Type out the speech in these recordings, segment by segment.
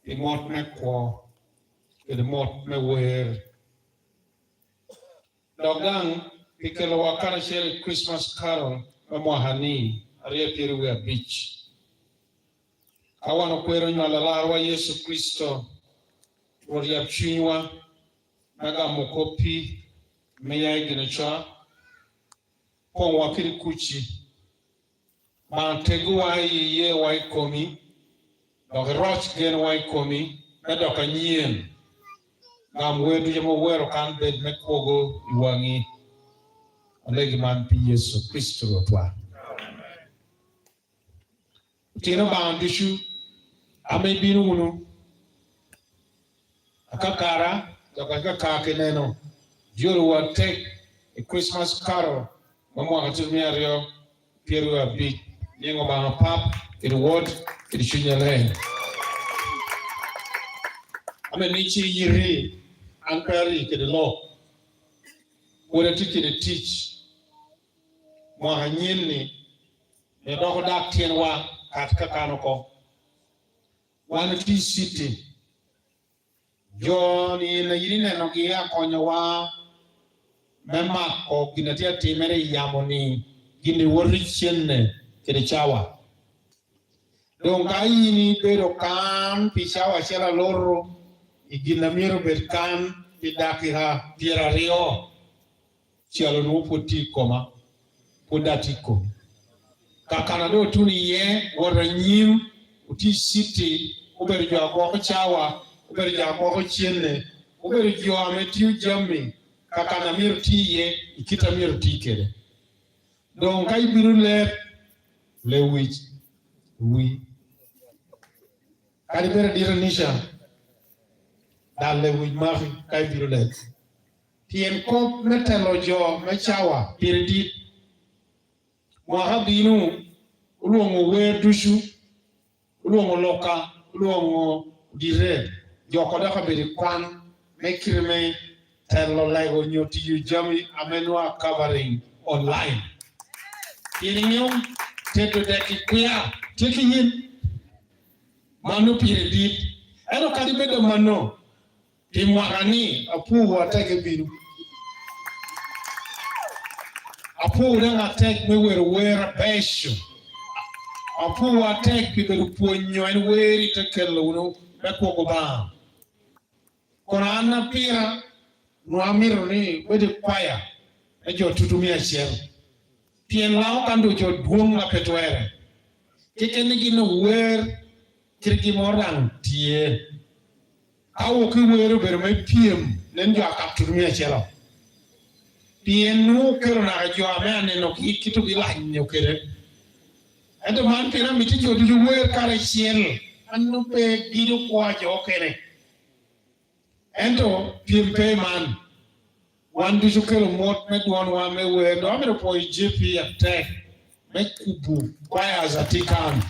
the mot me kwa, the mot me wear. Dogdang, pikelo wakara share Christmas carol, Mahani, Ariapirua Beach. I want to query Nalalarwa Yesu Christo, Rodia Chinwa, Naga Mokopi, Maya Ginacha, Pon Wakiri Kuchi, Mantegua ye Waikomi, Dog Roch Gen Waikomi, Medoka Nien, Nam Wedu Yamo Wero can bed Mekogo, Iwangi, Legiman P. Yesu Christo Rotwa. Tino Bandishu. Ame binu akakara yakaka neno you will take a Christmas carol mamo akatumia rio pieru ya big yengo bana pap in word in shunyale ame nichi yiri ankari ke the law wala tiki the teach mo hanyini ne do dak tienwa katika kanoko one city John in the Yina Nogia Konyawa Mema or Ginatia Timere Yamoni Gini Worichene Kirichawa Don't Gaini Bedo Kan Pishawa Shella Loro Iginamiro Berkan Pidakiha Tierra Rio Chialonu Putikoma Pudatiko Kakanado Tuni Ye Waranyim Uti City Uberja Boko Chawa, Uberja Boko Chene, Uberja Metiu Jambi, Kakana Mirti, Ikita Mirti. Don't I be le witch, we. Calibera Diranisha, that le witch Mafi, I be let. Tien Cop Metalojo, Mechawa, Piridi, Wahabinu, Ulomo Ware Dushu. Ulomo loka, ulomo dire, yokoda kabiri kwan, mekirme, telo lego nyoti yu jami, amenwa covering online. Inyong, teto deki kuya, teki yin, manu piredit, eno kadibedo mano, timwakani, apu wateke binu. Apu udenga tek mewe besho. Apu wa tek people puonyo en weri te kelo no mekwogo ba kona ana pira no amiro ni wede kwaya e jo tutumia chiel pien lao kando jo duonga petwere kikeni gino wer kirgi morang tie awo ki wero ber me piem nen jo akatutumia chielo pien no kero na jo amene no kitu bilanyo kere Ento man pina miti jo du wer kare chiel anu pe gido kwa jo kere ento pimpe man wan du kelo mot me don wa me wer do me po JP attack me kubu kwa ya zatikan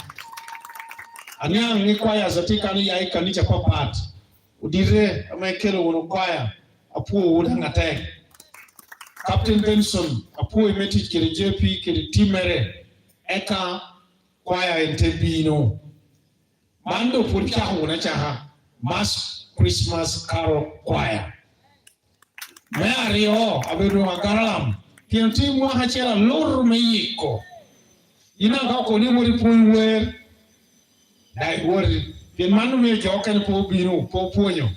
anya ni kwa ya zatikan ya ikanicha papat udire me kelo wono kwa ya apu udanga attack Captain Benson apu imeti kire JP kire timere eka Choir in Tebino. Mando Purchahu Nachaha, Mass Christmas Carol Choir. Mario, Abiru Magaram, Pianti Mahachela Lor Meiko. Inako Nimuri Punwer, that word, the Manu Joke and Pobino, Popoyo.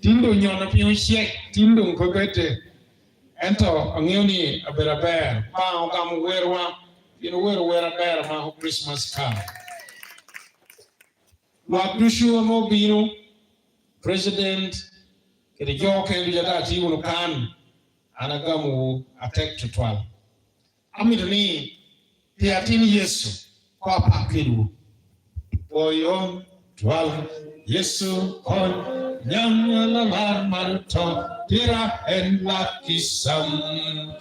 Tindo Yon Pion Shek, Tindo Pogete, Enter Onioni, Aberaber, Pao Gam Werwa. You know where a bear ma Christmas card. Wabdushu Mobino, President, the York and Yadati Unukan, Anagamu attack to 12. Amidani, Piatini Yesu, Papa Kidu. Boyo, 12, Yesu, on Yamalar Maruto, Tira and Lucky Sam.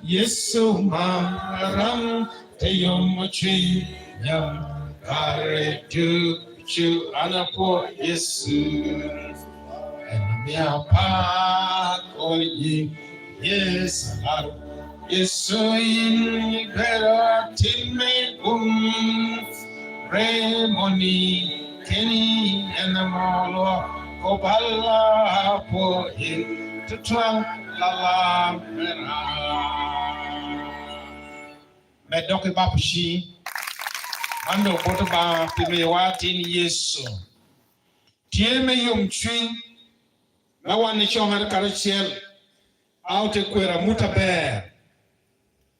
Yesu Maram. Teyomochi yam kare chu anapo Yesu enamia pa koyi yes Yesu in bera timme remoni Kenny and the Molo, Copala, for him to twang la Medoki Bapushi, Ando Botoba, Pimiwati, Yesu. Tieme Yum Twin, no one is showing her carachel out a queer muta bear.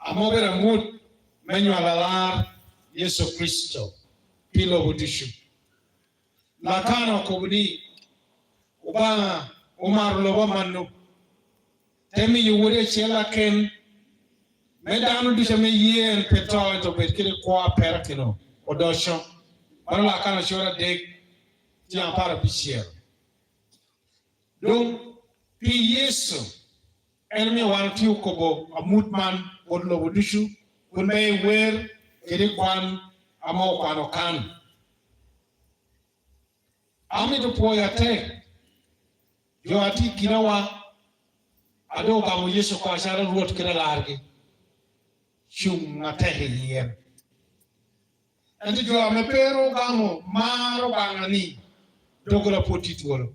A mobile mood, manual alarm, Yesu Christo, Pilo Budishu. Lakano Kobudi, Obama, Omar Lobamano, Temi you would a chela ken, Medano Dishame ye and petrol to Bekiri Qua Perakino, Odosho, Marlakana Shora Dig, Jampara Pichier. Don't be Yesu, enemy one few kobo, a moodman, Odlo Budishu, would may wear Eric one, a more Panokan. Ami to poyate, Joati Kinawa, Adoba Yesu Kwashara wrote Kiralargi, Shum Natehi here. And you are Mepero Gamo, Maro Bangani, Dogola Potituolo.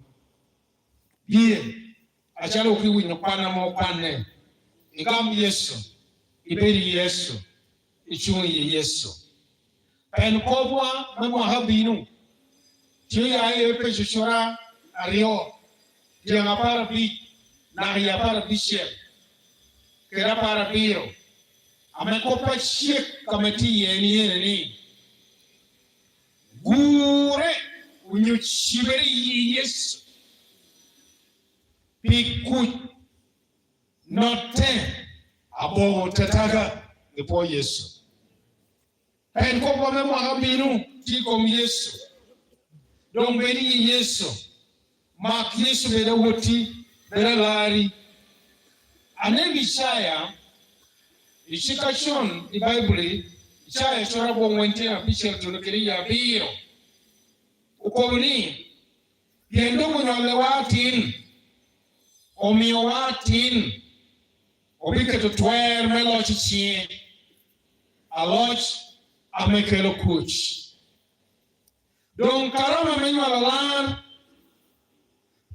Ye, a Chaloki win a Panama Pane, Igam Yesu, Iberi Yesu, Ichuni Yesu. And Kobwa, Memo Habinu. Tia Peshura, Ario, Diangapara Beat, Nahiapara Bishop, Kerapara Biro, Amakopa Ship Committee, any Gure, when you shivery, yes, be good, not 10, above Tataga, the poor Yesu. And Copa Memo Habinu, Tikom Yesu. Don't beri Yesu. Mark Yesu beda woti, beda lari. Ane Ishaya, Ishikashon, the Bible, Ishaya shorabo mwente na picha tunukiri ya biro. Ukobuni, yendo mwenye watin, omio watin, obike tutwer melo chichie, aloch amekelo kuch. Don Karama Manuel Alan,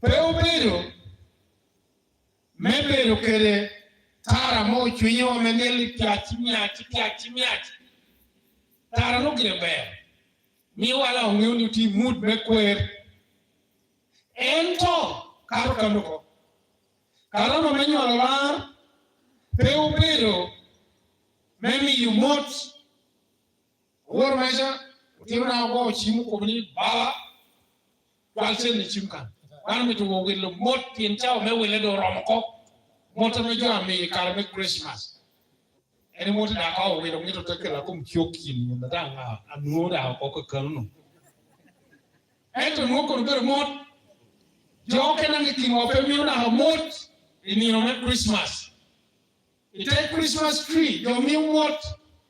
Pero, Mebero Kere, Tara Mo, Chuyo, Meneli, Piachimiati, Tara no Gilbert. Miwala Unity, Mood Bequer, Ento, Karukanuko. Karama Manuel Alan, Pero, Memi you mot, war measure. Tivana go chimu komini bala kwalse ni chimkan wana mitu wo wilo mot tinta me wile do romko mota me jo ami karame Christmas eni mota da ka wo wilo ngito tekela kum kyoki ni na danga anu da ko kanu eto no ko ber mot jo kenan ki mo pe mi na mot ni no me Christmas ite Christmas tree jo mi mot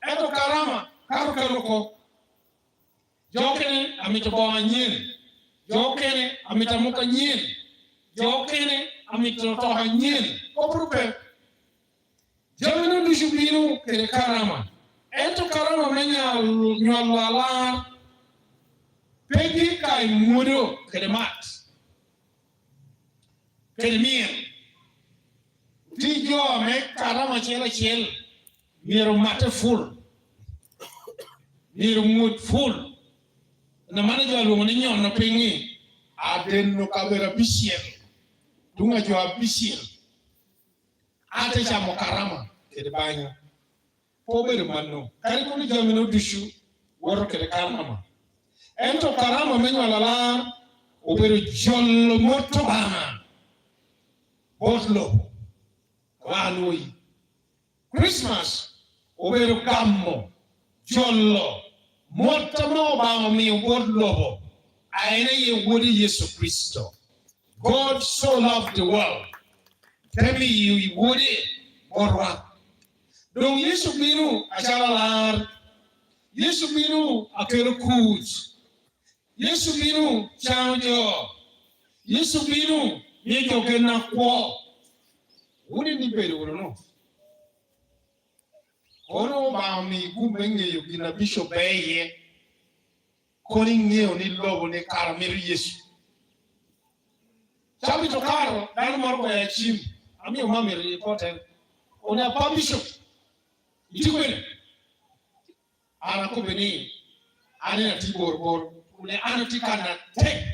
eto karama karu ko Jokene amitoboa nyen. Jokene amitamuka nyen. Jokene amitotoha nyen. Koprupe. Jamino dishubinu kere karama. Ento karama menya nyalala. Pegi kai mudo kere mat. Kere mien. Tijo me karama chela. Miro mate full. Miro mood full. Na manager lo ngoni nyon no pingi aden no kabera bisiel dunga jo bisiel ate cha mokarama kede banya po be manno kari ko ni jamino dushu woro kede karama ento karama menyo lala obere jollo moto bana botlo wanoi Christmas obere kammo jollo Motamo ba mi word lobo. Aina ye wodi Yesu Christo. God so loved the world. Tell me you wodi orwa. Don Yesu binu achala Yesu binu akero kuj. Yesu binu chanjo. Yesu binu yeko kena kwa. Wodi ni bedo no. Ono ba mi kumenge yukina Bishop Beye. koni ng'eyo ni lobo ni karo mir Yesu. Chabi to karo, dano moro goya chim. Amiyo mami reporter. Ona publisho. Itikwe. Ana kubeni. Ane na ti bor. Une ana ti kana tek.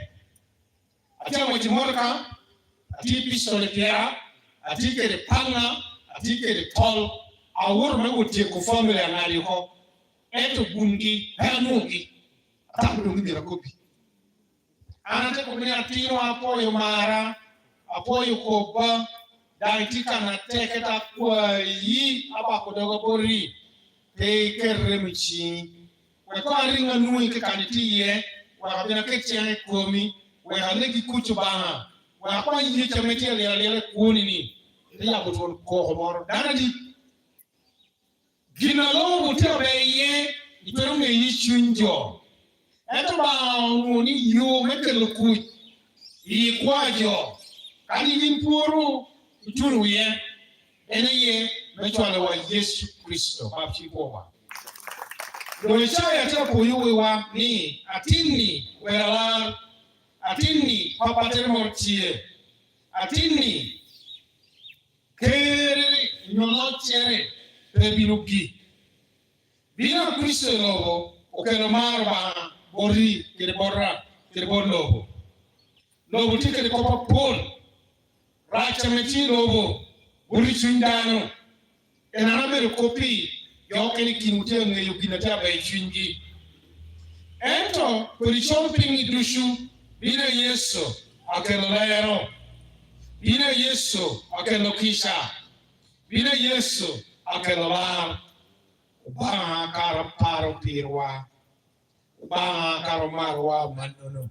Ati amoti morka. Ati pistole pia. Ati kere panga. Ati kere tol. Awur me utie ku family anali ko. Eto gungi. Hanugi. Atamu ngira kopi. Anate kubeni atino apoyo mara. Apoyo koba. Daitika na teketa kwa yi abako dogo bori. Te remichi. Weko aringa nui ke kanitiye. Wakabina kechi ya komi. Wakalegi kuchu banga. Wakwa yi chameti ya lele kuoni ni. Te ya kutu koko moro. Dana di. Gina lomo mutio beye. Iperunge yi chunjo. Eto ba ngoni yu meke lukuj. Yi kwa jo. Kani yimpuru. Uturu ye. Ene ye. Mechwale wa Yesu Kristo. Papi powa. Doisha ya tia kuyuwe wa ni. Atini. Weralar. Atini. Papatere mortie. Atini. Kere. Nyolochere. Pebinuki. Bina Kristo lobo. Okelo marba. Bori. Kere borra. Kere bor lobo. Lobo ti kere kopa pol. Racha meti lobo. Bori chundano. Enanabere kopi. Yokeni kinutia nge yukinatia baichungi. Ento. Kuri chomping idushu. Bina Yesu. Akelo lero. Bina Yesu. Akelo kisha. Bina Yesu. Akelo lar. Ubanga karo paro pirwa. Ubanga karo marwa manono.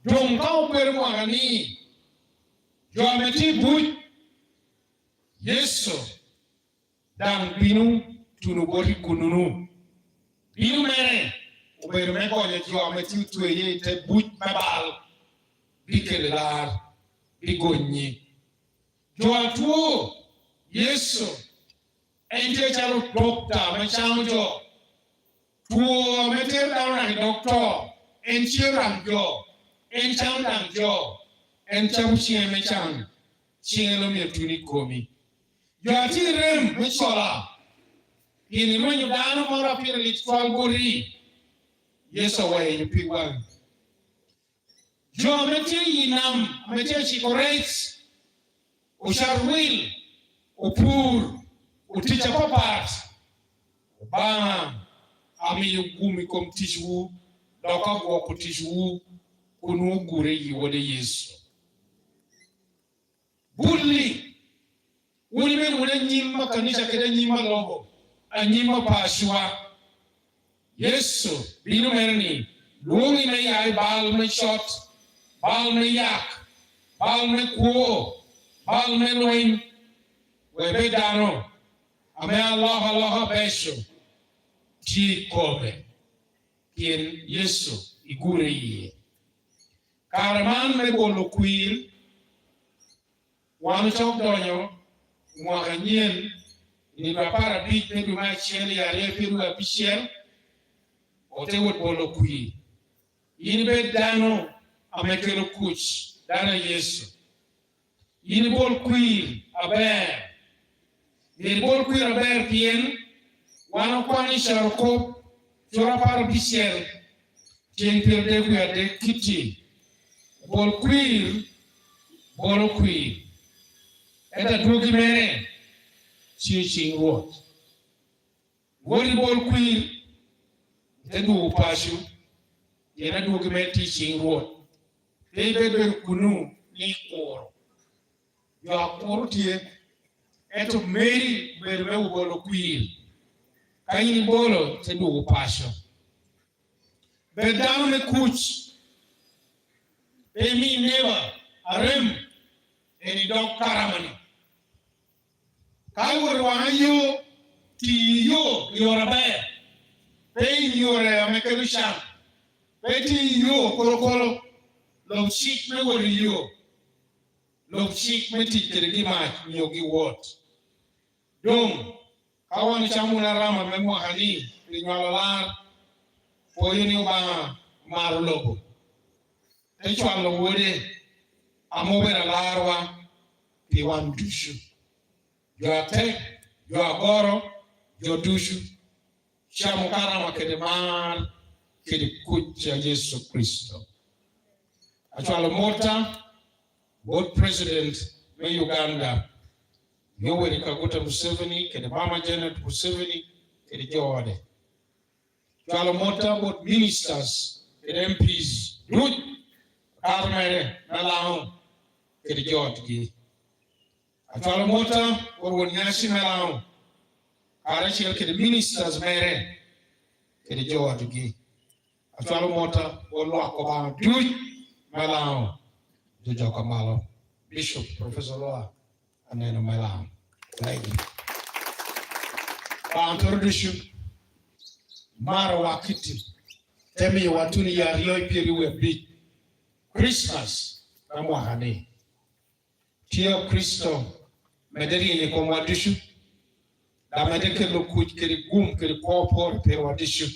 Jomka upere mwagani. Jometi buj. Yesu. Dang binu tunubori kununu. Binu mere. Ubere meko nye jometi utueye te buj mabal. Bikele lar. Bigonyi. Joatuo. Yesu. Ente chalo dokta. Mechanjo. Tuo meter dauna doktor. Enchiram jo. Enchandam jo. Encham chie mechan. Chingelo mietuni komi. Joati rem mechola. Ini mwenye dano mora pira litfal bori. Yeso wae yupigwa. Jo meti yinam. Meti chikoreits. Usharwil. Upur. Uticha papat. Bam. Ami yugumi kom tishu. Doka kwa kutishu. Kunu gure yiwode Yesu. Bulli. Ulime mune nyima kanisha kede nyima lobo. A nyima pashwa. Yesu. Binu merni. Lungi me yai bal me shot. Bal me yak. Bal me kuo. Bal me loin. Webe dano. Ame Allah besho. Ti kome. Kien Yesu. Igure ye. Karaman me bolo kuil. Wano chok donyo. Mwaka nyen. Ni papara bit me duma chiel ya repiru ya bichiel. Ote wot bolo kuil. Yini be dano. Amekelo kuch. Dana Yesu. Yini bol kuil. Aber. Yini bol kuil aber pien. Wano kwani sharokop. Chora para bichiel. Tien pierde kuya de kiti. Bol kuil. Bolo kuil. Eta dugi mere. Ching what. Wori bol kuil. Tedu upashu. Yena dugi mere teaching what. Bebe kunu ni koro. Yo akoro tie. Eto meri bebe bolo kuil. Kayini bolo tedu upashu. Bedano me kuch. Emi never arem eni dog karamani. Kai warwanyo ti yo yorabe. Pei yore amekerushan. Peti yo kolo. Love shik me wori yo. Love shik me tikere gima nyogi what. Dong. Kawan chamu na rama memwa hani. Rinyalalar. Poyo ni ubanga. mar lobo chwalo wuode amobera larwa pi wan dushu jo atek jo agoro jo dushu chamo karama kede mar kede kucha Yesu Kristo achwalo mota board president me Uganda Yoweri Kaguta Museveni kede Mama Janet Museveni kede jode chwalo mota board ministers kede MPs duj armere nalao kede jodgi achwalo mota board nyasi nalao arachiel kede ministers mere kede jodgi achwalo mota olwako ba duj nalao joka malo Bishop Professor Loa aneno malao lady introduction maro wakiti temi watuni ya riyo piri we big Christmas na mwahane tio Kristo mederi yenye kwa mwadishu na medeke lukuj kiri gum kiri kopor piri wadishu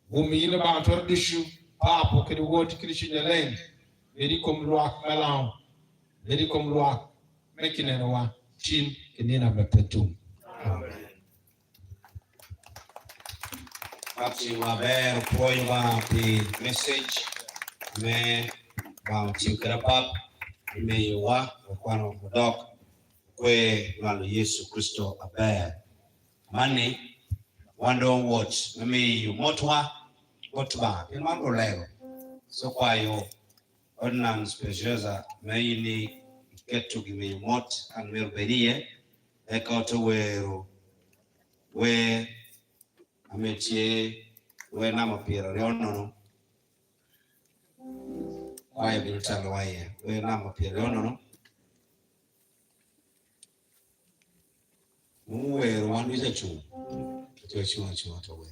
gumi yino ba introduction papo kiri woti kiri shinyeleng Lady kom luak malao Lady kom luak mekineno wa tin kinina mepetum amen Pati maber puonjwa pi message me ba chikra pap me wa kwano dok kwe lalo Yesu Kristo aber mani wando watch me motwa motba mando leo so kwa yo ordinance speciosa meini ketu gime mot an merberie e kauto wero we ametie we na mapira leono wae biltalo wae we na mapira leono wero wanu je chu to we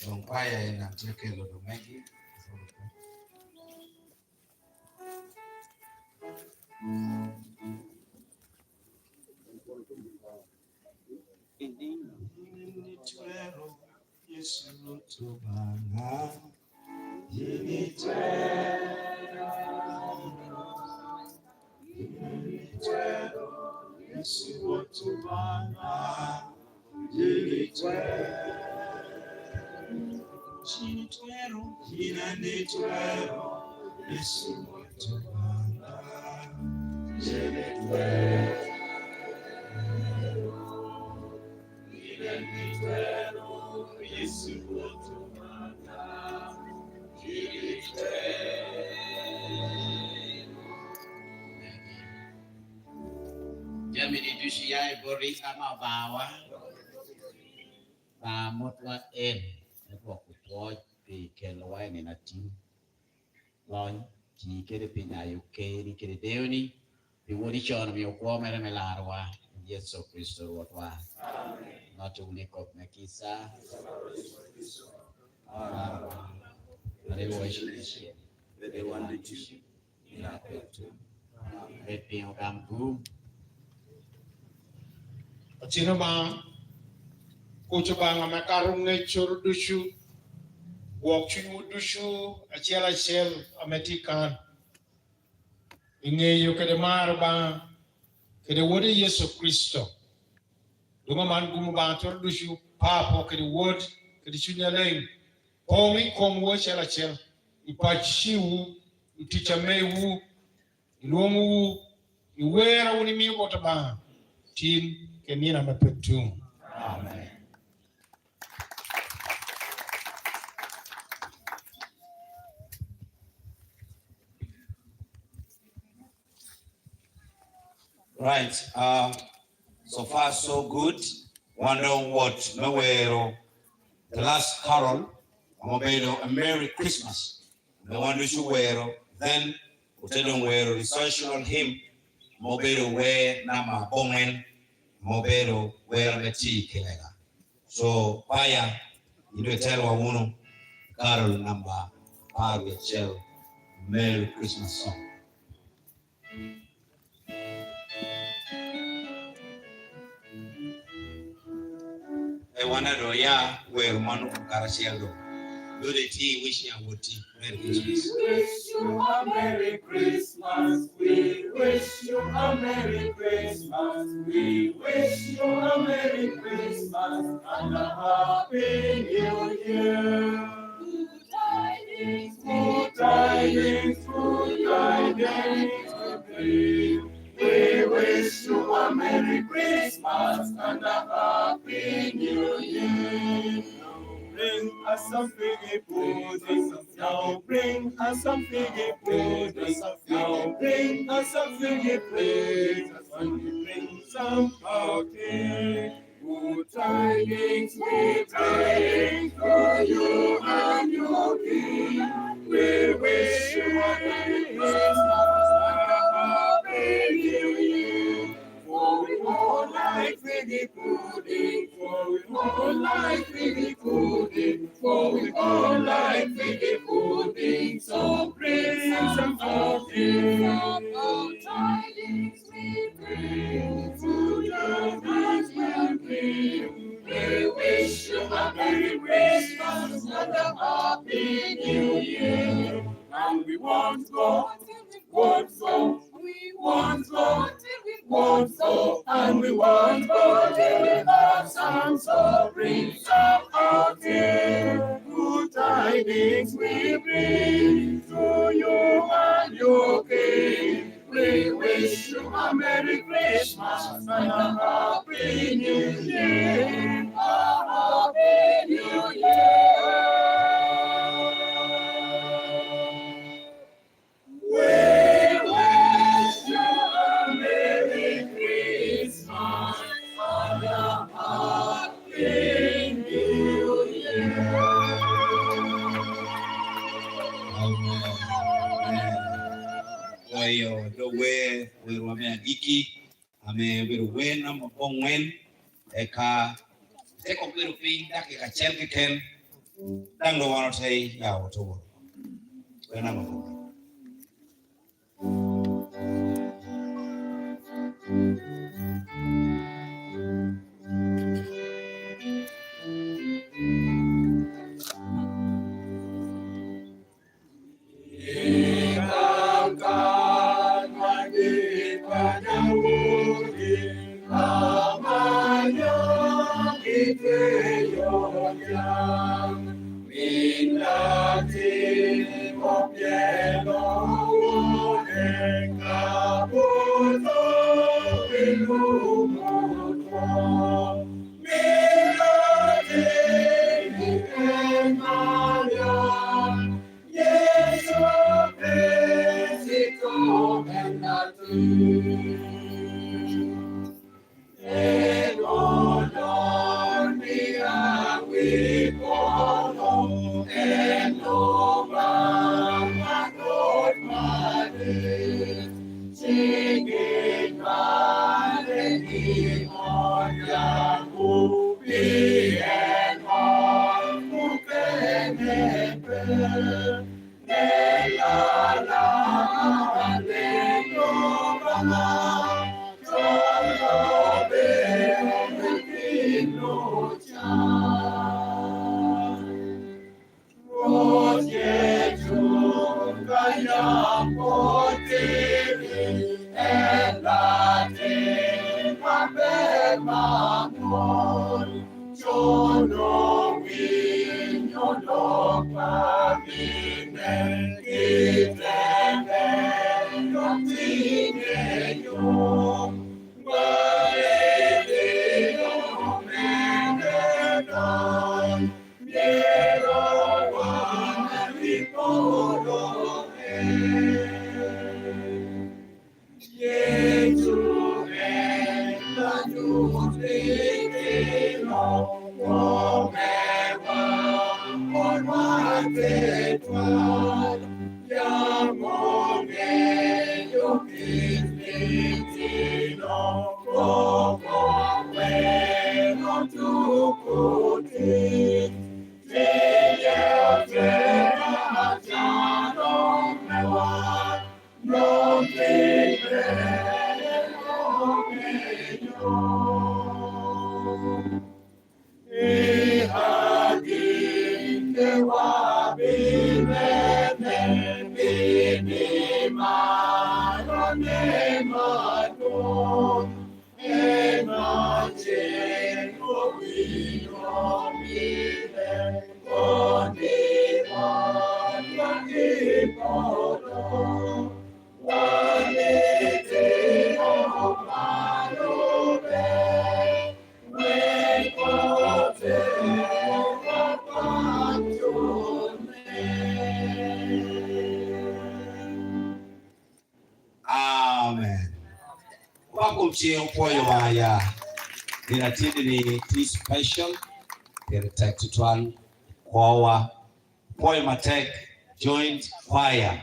Don Paya na Jeke Lodomegi Jamini dusiai bori ama bawa ba motwa en ko ko pi kelwai ni natin lon ti kere pinya yuke ni kere deoni pi woni chon mi ko mere melarwa Yesu Kristo watwa not only kop na kisa ale woishi the one that you ina kwetu epio kambu Chino ba kucho ba ngama karung ne chur dushu walk chunu dushu achela shell ametikan inge yo kede mar ba kede wodi Yesu Kristo dunga man gumu ba chur dushu papo kede wod kede chunya leng pongi kom wo chela shell ipachiwu itichamewu ilongu iwera uni mi wotaba tin kenina mapetu. amen. Right. So far so good. Wonder what Mewero, the last carol, Mobedo, a Merry Christmas. The one which you wear, then Utedon wear researchal hymn, Mobedo wear Nama Bongen, Mobedo wear the tea kelega. So Paya, you do tell Wawuno, carol number Shell, Merry Christmas song. I wanna know, yeah, where Manu Karasiello. Do the tea, wish you would tea. Merry Christmas. We wish you a Merry Christmas. We wish you a Merry Christmas. We wish you a Merry Christmas and a Happy New Year. Good tidings, good tidings, good tidings to bring. We wish you a Merry Christmas and a Happy New Year. Bring us some figgy pudding. Now bring us some figgy pudding. Now bring us some figgy pudding. And we bring some party. Good tidings we bring for you and your king. We wish you a Merry Christmas and a Happy New Year. For we all like figgy pudding. For we all like figgy pudding. For we all like figgy pudding. So bring some party. Some tidings we bring to your hands will bring. We wish you a Merry Christmas and a Happy New Year. And we want God, want so, we want God, want so, and we want God to with us, and so bring some out here. Good tidings we bring to you and your king. We wish you a Merry Christmas and a Happy New Year. A Happy New Year. We wish you a Merry Christmas and a Happy New Year. Amen. The way we were Giki, I mean, we were number one Eka, take a little thing that I can, Dango want to say, yeah, what over. Wena mko. Amen. Wako mchio mpoyo waya. Ninatidi ni tea special. Teritek tutuan kwa mpoyo matek joint fire.